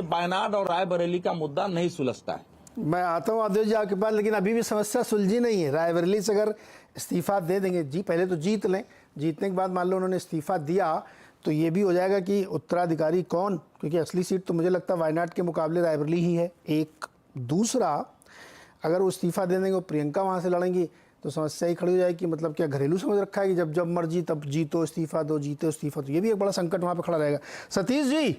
ये वायनाड और रायबरेली का मुद्दा नहीं सुलझता है। मैं आता हूँ अध्यक्ष जी आपके पास, लेकिन अभी भी समस्या सुलझी नहीं है। रायबरेली से अगर इस्तीफा दे देंगे जी, पहले तो जीत लें, जीतने के बाद मान लो उन्होंने इस्तीफा दिया तो ये भी हो जाएगा कि उत्तराधिकारी कौन, क्योंकि असली सीट तो मुझे लगता है वायनाड के मुकाबले रायबरेली ही है। एक दूसरा, अगर वो इस्तीफा दे देंगे और प्रियंका वहाँ से लड़ेंगी तो समस्या ही खड़ी हो जाएगी कि मतलब क्या घरेलू समझ रखा है कि जब जब मर्जी तब जीतो इस्तीफा दो, जीतो इस्तीफा, तो ये भी एक बड़ा संकट वहाँ पे खड़ा रहेगा। सतीश जी,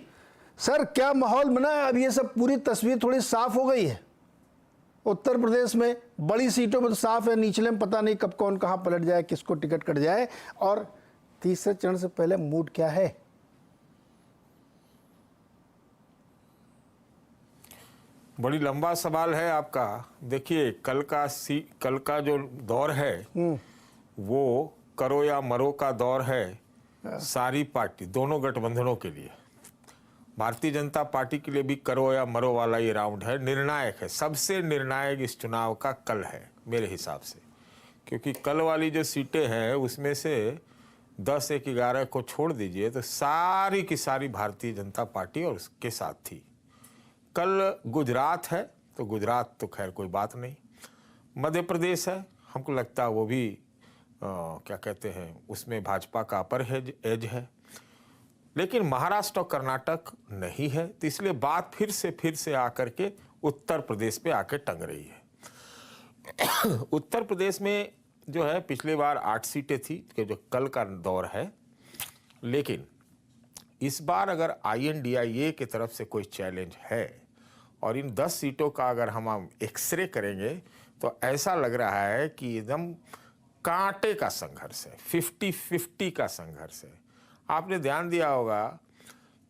सर क्या माहौल बना है? अब ये सब पूरी तस्वीर थोड़ी साफ हो गई है। उत्तर प्रदेश में बड़ी सीटों में तो साफ है, निचले में पता नहीं कब कौन कहाँ पलट जाए, किसको टिकट कट जाए, और तीसरे चरण से पहले मूड क्या है? बड़ी लंबा सवाल है आपका। देखिए, कल का जो दौर है वो करो या मरो का दौर है सारी पार्टी, दोनों गठबंधनों के लिए। भारतीय जनता पार्टी के लिए भी करो या मरो वाला ये राउंड है, निर्णायक है। सबसे निर्णायक इस चुनाव का कल है मेरे हिसाब से, क्योंकि कल वाली जो सीटें हैं उसमें से 10, 1, 11 को छोड़ दीजिए तो सारी की सारी भारतीय जनता पार्टी और उसके साथ थी। कल गुजरात है तो गुजरात तो खैर कोई बात नहीं, मध्य प्रदेश है, हमको लगता है वो भी क्या कहते हैं उसमें भाजपा का अपर एज है, लेकिन महाराष्ट्र और कर्नाटक नहीं है। तो इसलिए बात फिर से आकर के उत्तर प्रदेश पे आके टंग रही है। उत्तर प्रदेश में जो है पिछली बार 8 सीटें थी कि जो कल का दौर है, लेकिन इस बार अगर INDIA की तरफ से कोई चैलेंज है और इन 10 सीटों का अगर हम एक्सरे करेंगे तो ऐसा लग रहा है कि एकदम कांटे का संघर्ष है, 50-50 का संघर्ष है। आपने ध्यान दिया होगा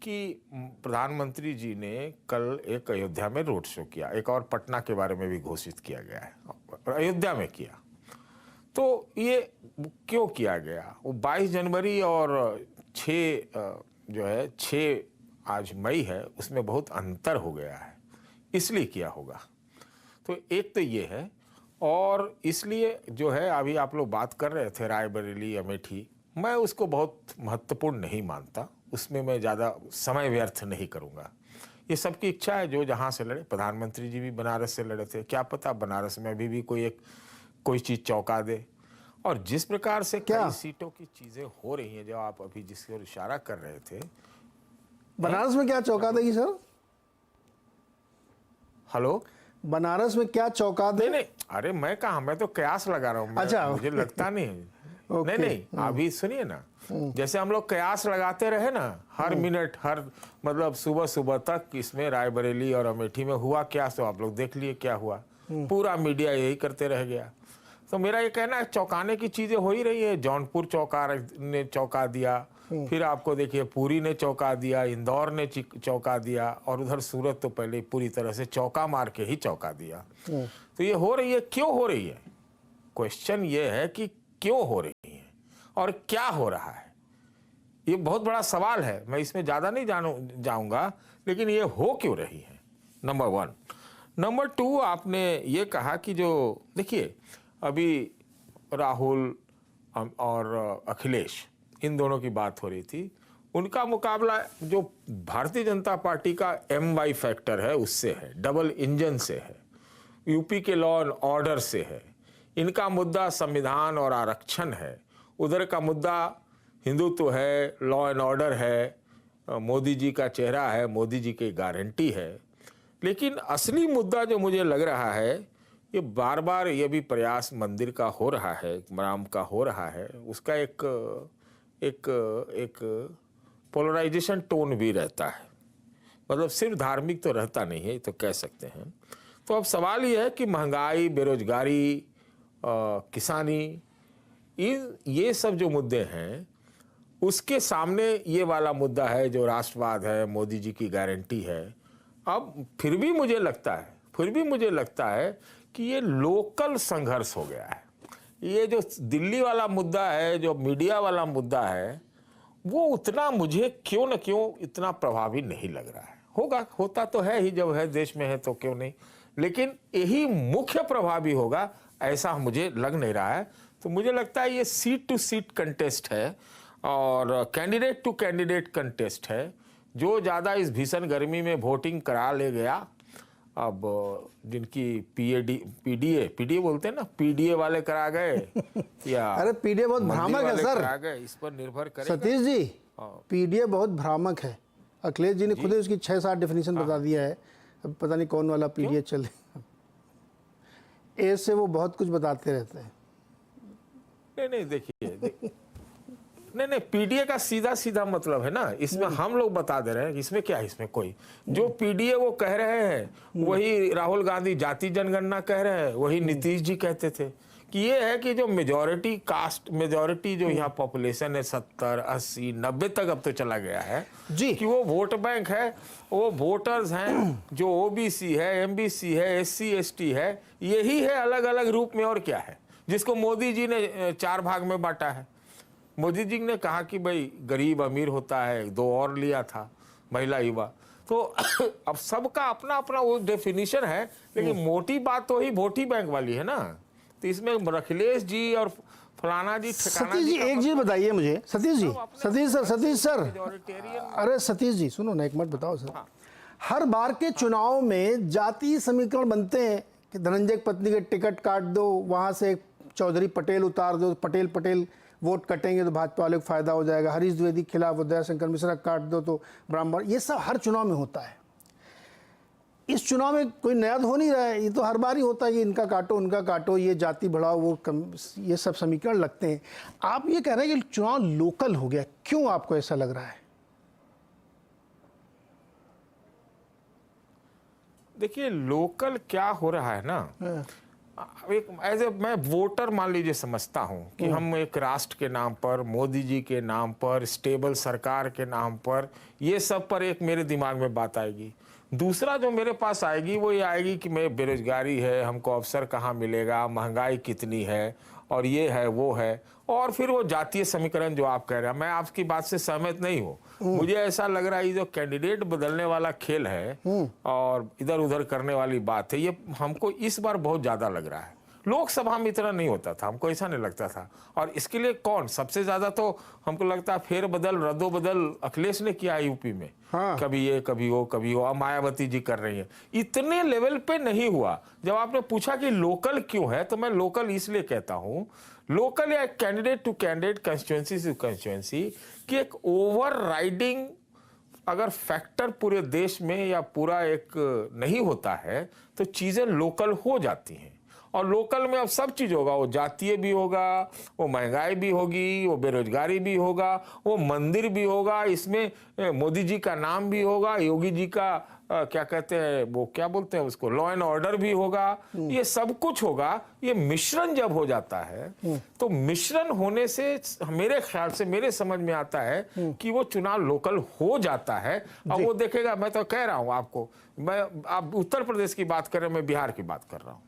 कि प्रधानमंत्री जी ने कल एक अयोध्या में रोड शो किया, एक और पटना के बारे में भी घोषित किया गया है, अयोध्या में किया। तो ये क्यों किया गया? वो 22 जनवरी और 6 आज मई है, उसमें बहुत अंतर हो गया है, इसलिए किया होगा। तो एक तो ये है, और इसलिए जो है अभी आप लोग बात कर रहे थे रायबरेली अमेठी, मैं उसको बहुत महत्वपूर्ण नहीं मानता, उसमें मैं ज़्यादा समय व्यर्थ नहीं करूँगा। ये सबकी इच्छा है जो जहाँ से लड़े। प्रधानमंत्री जी भी बनारस से लड़े थे, क्या पता बनारस में अभी भी कोई चीज़ चौंका दे। और जिस प्रकार से कई सीटों की चीज़ें हो रही हैं, जो आप अभी जिसकी ओर इशारा कर रहे थे, बनारस में क्या चौंका देगी सर? हेलो, बनारस में क्या चौंका दे? नहीं, अरे मैं कहा, मैं तो कयास लगा रहा हूँ। अच्छा, मुझे लगता नहीं नहीं, अभी सुनिए ना, जैसे हम लोग कयास लगाते रहे ना, हर मिनट मतलब सुबह तक इसमें रायबरेली और अमेठी में हुआ क्या, तो आप लोग देख लिए क्या हुआ, पूरा मीडिया यही करते रह गया। तो मेरा ये कहना है चौंकाने की चीजें हो ही रही है। जौनपुर ने चौंका दिया, फिर आपको देखिए पुरी ने चौंका दिया, इंदौर ने चौंका दिया, और उधर सूरत तो पहले पूरी तरह से चौका मार के ही चौंका दिया। तो ये हो रही है, क्यों हो रही है? क्वेश्चन ये है कि क्यों हो रही है और क्या हो रहा है, ये बहुत बड़ा सवाल है। मैं इसमें ज्यादा नहीं जाऊंगा, लेकिन ये हो क्यों रही है, नंबर 1। नंबर 2, आपने ये कहा कि जो देखिए अभी राहुल और अखिलेश, इन दोनों की बात हो रही थी, उनका मुकाबला जो भारतीय जनता पार्टी का MY फैक्टर है उससे है, डबल इंजन से है, यूपी के लॉ एंड ऑर्डर से है। इनका मुद्दा संविधान और आरक्षण है, उधर का मुद्दा हिंदुत्व है, लॉ एंड ऑर्डर है, मोदी जी का चेहरा है, मोदी जी की गारंटी है। लेकिन असली मुद्दा जो मुझे लग रहा है, ये बार बार ये भी प्रयास मंदिर का हो रहा है, राम का हो रहा है, उसका एक पोलराइजेशन टोन भी रहता है, मतलब सिर्फ धार्मिक तो रहता नहीं है, तो कह सकते हैं। तो अब सवाल ये है कि महंगाई, बेरोजगारी, किसानी, ये सब जो मुद्दे हैं, उसके सामने ये वाला मुद्दा है जो राष्ट्रवाद है, मोदी जी की गारंटी है। अब फिर भी मुझे लगता है कि ये लोकल संघर्ष हो गया है। ये जो दिल्ली वाला मुद्दा है, जो मीडिया वाला मुद्दा है, वो उतना मुझे क्यों न क्यों इतना प्रभावी नहीं लग रहा है। होता तो है ही, जब है देश में है तो क्यों नहीं, लेकिन यही मुख्य प्रभावी होगा ऐसा मुझे लग नहीं रहा है। तो मुझे लगता है ये सीट टू सीट कंटेस्ट है और कैंडिडेट टू कैंडिडेट कंटेस्ट है, जो ज्यादा इस भीषण गर्मी में वोटिंग करा ले गया, अब जिनकी पीडीए बोलते हैं ना, पीडीए वाले करा गए या अरे पीडीए बहुत भ्रामक है सर, करा गए, इस पर निर्भर करेगा। सतीश जी पीडीए बहुत भ्रामक है। अखिलेश जी ने खुद ही उसकी 6-7 डेफिनेशन बता दिया है। अब पता नहीं कौन वाला पीडीए चले, ए से वो बहुत कुछ बताते रहते हैं। नहीं देखिए नहीं पीडीए का सीधा सीधा मतलब है ना, इसमें हम लोग बता दे रहे हैं, इसमें क्या है, इसमें कोई जो पीडीए वो कह रहे हैं वही राहुल गांधी जाति जनगणना कह रहे हैं, वही नीतीश जी कहते थे कि ये है कि जो मेजॉरिटी जो यहाँ पॉपुलेशन है 70, 80, 90 तक अब तो चला गया है जी, कि वो वोट बैंक है, वो वोटर्स हैं जो ओबीसी है, एमबीसी है, एससी एसटी है, यही है अलग अलग रूप में। और क्या है जिसको मोदी जी ने 4 भाग में बांटा है। मोदी जी ने कहा कि भाई गरीब अमीर होता है, 2 और लिया था महिला युवा, तो अब सबका अपना अपना वो डेफिनेशन है, लेकिन मोटी बात तो ही वोटी बैंक वाली है ना। तो इसमें अखिलेश जी और फलाना जी ठिकाना सतीश जी एक चीज बताइए मुझे, सतीश सर अरे सतीश जी सुनो ना एक मिनट, बताओ सर। हर बार के चुनाव में जातीय समीकरण बनते हैं कि धनंजय की पत्नी के टिकट काट दो, वहां से चौधरी पटेल उतार दो, पटेल वोट कटेंगे तो भाजपा वाले को फायदा हो जाएगा, हरीश द्विवेदी के खिलाफ उदय शंकर मिश्रा काट दो तो ब्राह्मण, ये सब हर चुनाव में होता है। इस चुनाव में कोई नया हो नहीं रहा है, ये तो हर बार ही होता है कि इनका काटो उनका काटो, ये जाति बढ़ाओ वो कम, ये सब समीकरण लगते हैं। आप ये कह रहे हैं कि चुनाव लोकल हो गया, क्यों आपको ऐसा लग रहा है? देखिए लोकल क्या हो रहा है ना, एक एज ए मैं वोटर मान लीजिए समझता हूं कि हम एक राष्ट्र के नाम पर, मोदी जी के नाम पर, स्टेबल सरकार के नाम पर, ये सब पर एक मेरे दिमाग में बात आएगी। दूसरा जो मेरे पास आएगी वो ये आएगी कि मैं बेरोजगारी है, हमको अवसर कहाँ मिलेगा, महंगाई कितनी है, और ये है वो है, और फिर वो जातीय समीकरण जो आप कह रहे हैं, मैं आपकी बात से सहमत नहीं हूँ। मुझे ऐसा लग रहा है ये जो कैंडिडेट बदलने वाला खेल है और इधर उधर करने वाली बात है, ये हमको इस बार बहुत ज्यादा लग रहा है। लोकसभा में इतना नहीं होता था, हमको ऐसा नहीं लगता था। और इसके लिए कौन सबसे ज्यादा, तो हमको लगता है फेरबदल रद्दोबदल अखिलेश ने किया यूपी में। हाँ। कभी ये कभी वो कभी वो, अब मायावती जी कर रही है। इतने लेवल पे नहीं हुआ। जब आपने पूछा कि लोकल क्यों है, तो मैं लोकल इसलिए कहता हूं, लोकल या candidate to candidate, constituency to constituency की एक ओवर राइडिंग अगर फैक्टर पूरे देश में या पूरा एक नहीं होता है तो चीजें लोकल हो जाती हैं। और लोकल में अब सब चीज होगा, वो जातीय भी होगा, वो महंगाई भी होगी, वो बेरोजगारी भी होगा, वो मंदिर भी होगा, इसमें मोदी जी का नाम भी होगा, योगी जी का क्या कहते हैं वो क्या बोलते हैं उसको, लॉ एंड ऑर्डर भी होगा, ये सब कुछ होगा। ये मिश्रण जब हो जाता है तो मिश्रण होने से मेरे ख्याल से, मेरे समझ में आता है कि वो चुनाव लोकल हो जाता है। अब वो देखेगा, मैं तो कह रहा हूं आपको, मैं आप उत्तर प्रदेश की बात कर रहे हैं, मैं बिहार की बात कर रहा हूं।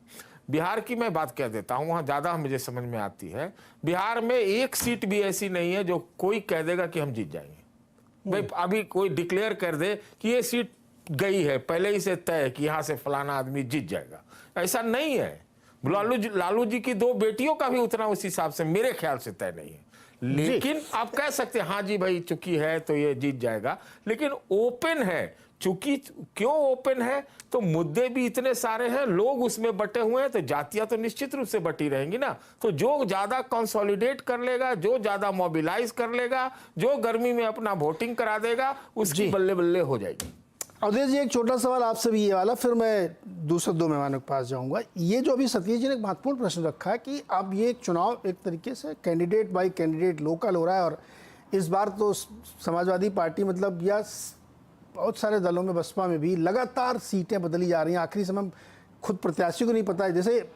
बिहार की मैं बात कह देता हूं, वहां ज्यादा मुझे समझ में आती है। बिहार में एक सीट भी ऐसी नहीं है जो कोई कह देगा कि हम जीत जाएंगे। भाई अभी कोई डिक्लेयर कर दे कि ये सीट गई है, पहले ही से तय है कि यहां से फलाना आदमी जीत जाएगा, ऐसा नहीं है। लालू जी की 2 बेटियों का भी उतना उस हिसाब से मेरे ख्याल से तय नहीं है। लेकिन आप कह सकते हैं हाँ जी भाई चुकी है तो ये जीत जाएगा, लेकिन ओपन है। चूंकि क्यों ओपन है, तो मुद्दे भी इतने सारे हैं, लोग उसमें बटे हुए हैं, तो जातियां तो निश्चित रूप से बटी रहेंगी ना। तो जो ज्यादा कंसोलिडेट कर लेगा, जो ज्यादा मोबिलाइज कर लेगा, जो गर्मी में अपना वोटिंग करा देगा, उसकी बल्ले बल्ले हो जाएगी। अवधेश जी एक छोटा सवाल आपसे भी ये वाला, फिर मैं दूसरे 2 मेहमानों के पास जाऊंगा। ये जो अभी सतीश जी ने एक महत्वपूर्ण प्रश्न रखा है कि अब ये चुनाव एक तरीके से कैंडिडेट बाय कैंडिडेट लोकल हो रहा है, और इस बार तो समाजवादी पार्टी मतलब या बहुत सारे दलों में, बसपा में भी लगातार सीटें बदली जा रही हैं। आखिरी समय खुद प्रत्याशी को नहीं पता है। जैसे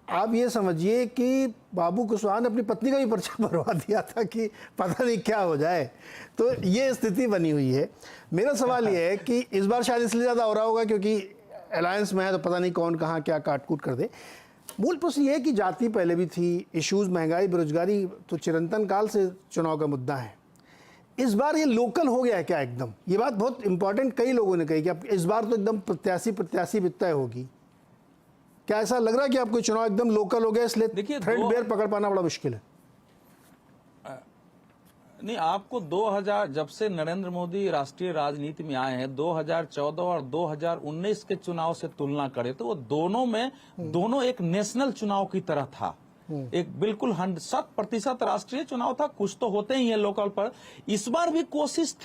आप ये समझिए कि बाबू कुशवाहा ने अपनी पत्नी का भी पर्चा भरवा दिया था कि पता नहीं क्या हो जाए, तो ये स्थिति बनी हुई है। मेरा सवाल ये है कि इस बार शायद इसलिए ज़्यादा हो रहा होगा क्योंकि अलायंस में है, तो पता नहीं कौन कहाँ क्या काट-कूट कर दे। मूल प्रश्न ये है कि जाति पहले भी थी, इश्यूज़ महंगाई बेरोजगारी तो चिरंतन काल से चुनाव का मुद्दा है। इस बार ये लोकल हो गया है क्या एकदम? ये बात बहुत इंपॉर्टेंट कई लोगों ने कही कि अब इस बार तो एकदम प्रत्याशी तय होगी। क्या ऐसा लग रहा है कि आपको चुनाव एकदम लोकल हो गया, इसलिए देखिए थ्रेडबेयर पकड़ पाना बड़ा मुश्किल है? नहीं, आपको 2000 जब से नरेंद्र मोदी राष्ट्रीय राजनीति में आए हैं, 2014 और 2019 के चुनाव से तुलना करें तो वो दोनों एक नेशनल चुनाव की तरह था। एक बिल्कुल 100% राष्ट्रीय चुनाव था। कुछ तो होते ही हैं लोकल पर। इस बार भी कोशिश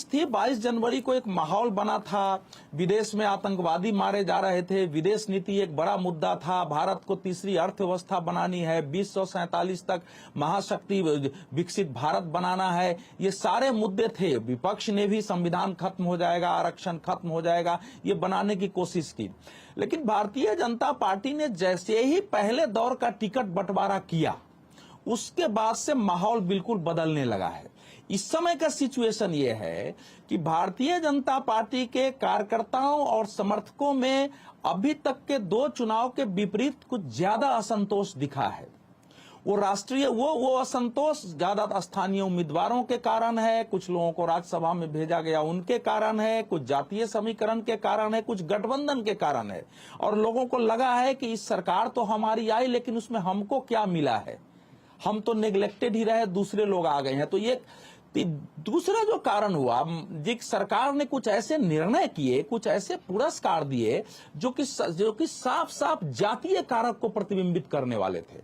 थी, 22 जनवरी को एक माहौल बना था। विदेश में आतंकवादी मारे जा रहे थे, विदेश नीति एक बड़ा मुद्दा था। भारत को तीसरी अर्थव्यवस्था बनानी है, 2047 तक महाशक्ति विकसित भारत बनाना है, ये सारे मुद्दे थे। विपक्ष ने भी संविधान खत्म हो जाएगा, आरक्षण खत्म हो जाएगा, ये बनाने की कोशिश की। लेकिन भारतीय जनता पार्टी ने जैसे ही पहले दौर का टिकट बंटवारा किया, उसके बाद से माहौल बिल्कुल बदलने लगा है। इस समय का सिचुएशन ये है कि भारतीय जनता पार्टी के कार्यकर्ताओं और समर्थकों में अभी तक के 2 चुनाव के विपरीत कुछ ज्यादा असंतोष दिखा है। वो राष्ट्रीय वो असंतोष ज्यादा स्थानीय उम्मीदवारों के कारण है, कुछ लोगों को राज्यसभा में भेजा गया उनके कारण है, कुछ जातीय समीकरण के कारण है, कुछ गठबंधन के कारण है। और लोगों को लगा है कि इस सरकार तो हमारी आई, लेकिन उसमें हमको क्या मिला है, हम तो नेग्लेक्टेड ही रहे, दूसरे लोग आ गए हैं। तो ये दूसरा जो कारण हुआ, जिस सरकार ने कुछ ऐसे निर्णय किए, कुछ ऐसे पुरस्कार दिए जो कि साफ साफ जातीय कारक को प्रतिबिंबित करने वाले थे।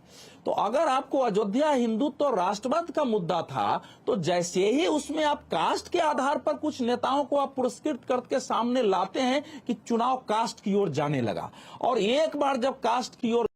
तो अगर आपको अयोध्या हिंदुत्व और राष्ट्रवाद का मुद्दा था, तो जैसे ही उसमें आप कास्ट के आधार पर कुछ नेताओं को आप पुरस्कृत करके सामने लाते हैं कि चुनाव कास्ट की ओर जाने लगा। और एक बार जब कास्ट की ओर